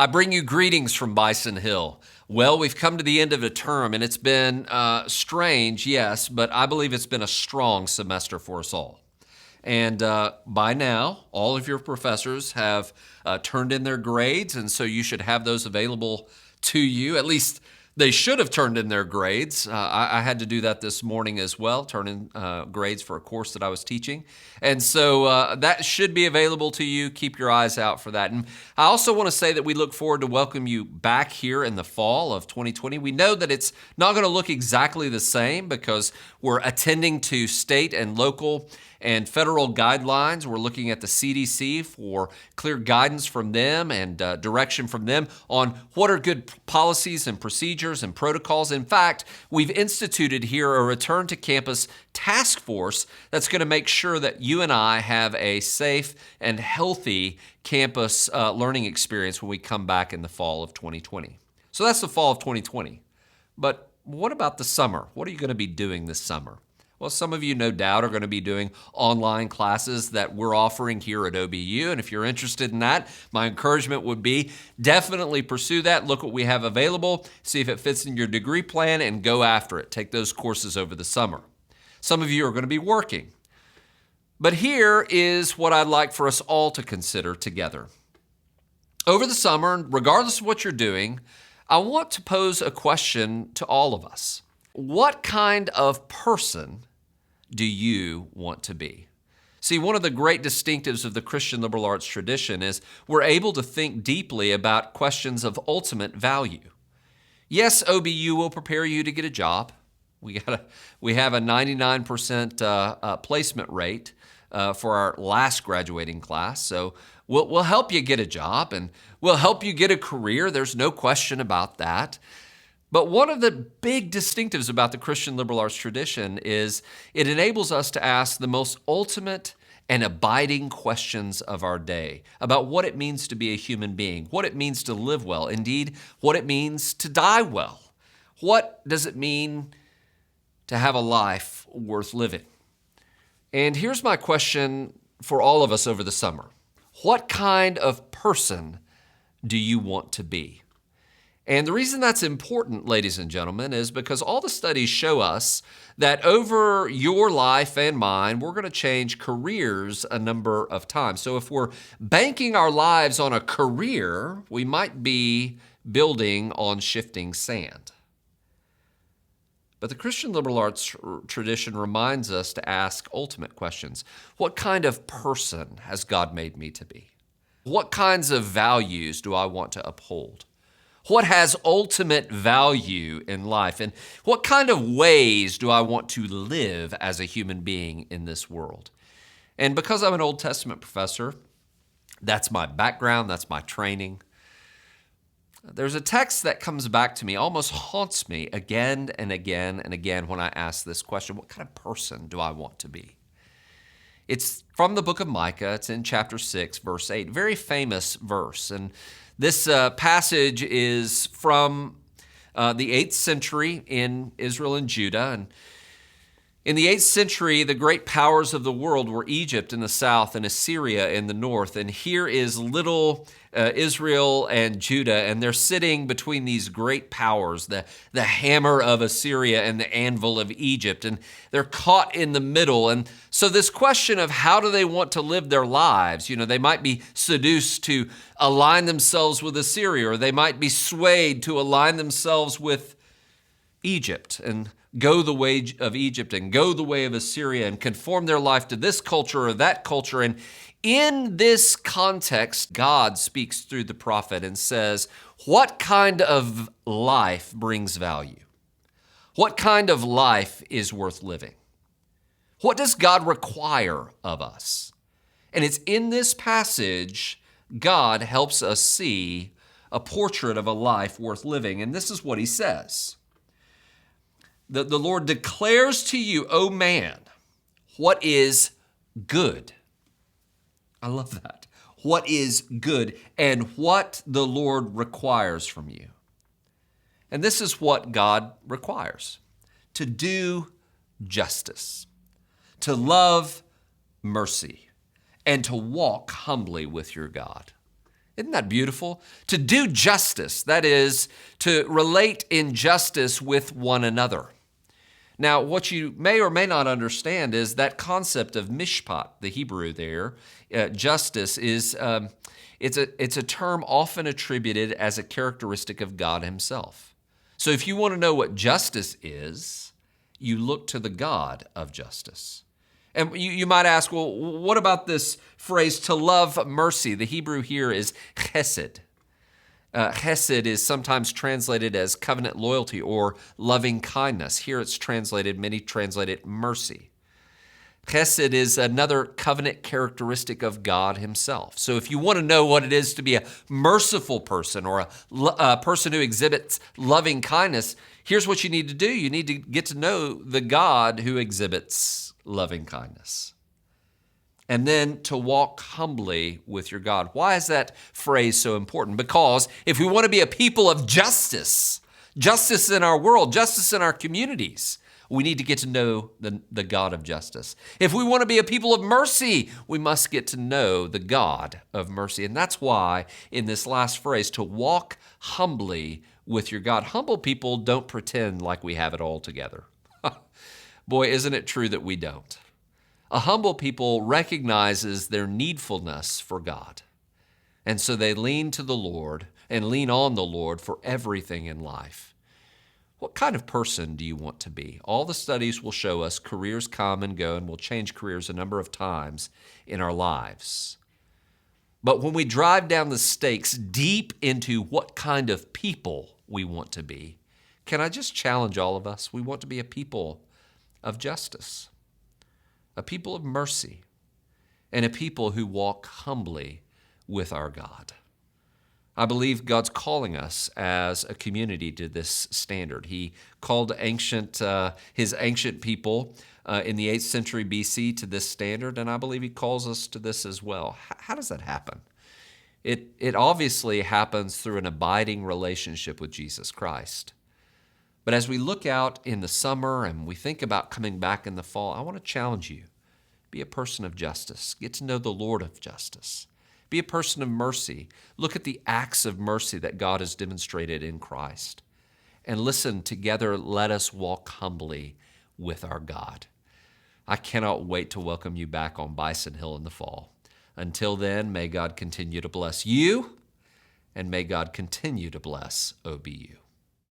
I bring you greetings from Bison Hill. Well, we've come to the end of a term, and it's been strange, yes, but I believe it's been a strong semester for us all. And by now, all of your professors have turned in their grades, and so you should have those available to you. At least they should have turned in their grades. I had to do that this morning as well, turn in grades for a course that I was teaching. And so that should be available to you. Keep your eyes out for that. And I also want to say that we look forward to welcome you back here in the fall of 2020. We know that it's not going to look exactly the same because we're attending to state and local and federal guidelines. We're looking at the CDC for clear guidance from them and direction from them on what are good policies and procedures and protocols. In fact, we've instituted here a return to campus task force that's going to make sure that you and I have a safe and healthy campus learning experience when we come back in the fall of 2020. So that's the fall of 2020. But what about the summer? What are you going to be doing this summer? Well, some of you no doubt are going to be doing online classes that we're offering here at OBU. And if you're interested in that, my encouragement would be definitely pursue that. Look what we have available, see if it fits in your degree plan, and go after it. Take those courses over the summer. Some of you are going to be working. But here is what I'd like for us all to consider together. Over the summer, regardless of what you're doing, I want to pose a question to all of us. What kind of person do you want to be? See, one of the great distinctives of the Christian liberal arts tradition is we're able to think deeply about questions of ultimate value. Yes, OBU will prepare you to get a job. We have a 99% placement rate for our last graduating class. So we'll help you get a job and we'll help you get a career. There's no question about that. But one of the big distinctives about the Christian liberal arts tradition is it enables us to ask the most ultimate and abiding questions of our day about what it means to be a human being, what it means to live well, indeed, what it means to die well. What does it mean to have a life worth living? And here's my question for all of us over the summer. What kind of person do you want to be? And the reason that's important, ladies and gentlemen, is because all the studies show us that over your life and mine, we're going to change careers a number of times. So if we're banking our lives on a career, we might be building on shifting sand. But the Christian liberal arts tradition reminds us to ask ultimate questions. What kind of person has God made me to be? What kinds of values do I want to uphold? What has ultimate value in life? And what kind of ways do I want to live as a human being in this world? And because I'm an Old Testament professor, that's my background, that's my training. There's a text that comes back to me, almost haunts me again and again and again when I ask this question, what kind of person do I want to be? It's from the book of Micah. It's in chapter 6, verse 8, very famous verse. And this passage is from the 8th century in Israel and Judah. And in the 8th century, the great powers of the world were Egypt in the south and Assyria in the north. And here is little Israel and Judah, and they're sitting between these great powers, the hammer of Assyria and the anvil of Egypt, and they're caught in the middle. And so this question of how do they want to live their lives, they might be seduced to align themselves with Assyria, or they might be swayed to align themselves with Egypt and go the way of Egypt and go the way of Assyria and conform their life to this culture or that culture. And in this context, God speaks through the prophet and says, what kind of life brings value? What kind of life is worth living? What does God require of us? And it's in this passage, God helps us see a portrait of a life worth living. And this is what he says. The Lord declares to you, O man, what is good. I love that. What is good and what the Lord requires from you. And this is what God requires: to do justice, to love mercy, and to walk humbly with your God. Isn't that beautiful? To do justice, that is, to relate in justice with one another. Now, what you may or may not understand is that concept of mishpat, the Hebrew there, justice, is it's a term often attributed as a characteristic of God himself. So if you want to know what justice is, you look to the God of justice. And you might ask, well, what about this phrase, to love mercy? The Hebrew here is chesed. Chesed is sometimes translated as covenant loyalty or loving kindness. Here it's translated, many translate it mercy. Chesed is another covenant characteristic of God himself. So if you want to know what it is to be a merciful person or a person who exhibits loving kindness, here's what you need to do. You need to get to know the God who exhibits loving kindness. And then to walk humbly with your God. Why is that phrase so important? Because if we want to be a people of justice, justice in our world, justice in our communities, we need to get to know the God of justice. If we want to be a people of mercy, we must get to know the God of mercy. And that's why in this last phrase, to walk humbly with your God. Humble people don't pretend like we have it all together. Boy, isn't it true that we don't? A humble people recognizes their needfulness for God. And so they lean to the Lord and lean on the Lord for everything in life. What kind of person do you want to be? All the studies will show us careers come and go, and we'll change careers a number of times in our lives. But when we drive down the stakes deep into what kind of people we want to be, can I just challenge all of us? We want to be a people of justice, a people of mercy, and a people who walk humbly with our God. I believe God's calling us as a community to this standard. He called his ancient people in the 8th century BC to this standard, and I believe he calls us to this as well. How does that happen? It obviously happens through an abiding relationship with Jesus Christ. But as we look out in the summer and we think about coming back in the fall, I want to challenge you. Be a person of justice. Get to know the Lord of justice. Be a person of mercy. Look at the acts of mercy that God has demonstrated in Christ. And listen, together, let us walk humbly with our God. I cannot wait to welcome you back on Bison Hill in the fall. Until then, may God continue to bless you, and may God continue to bless OBU.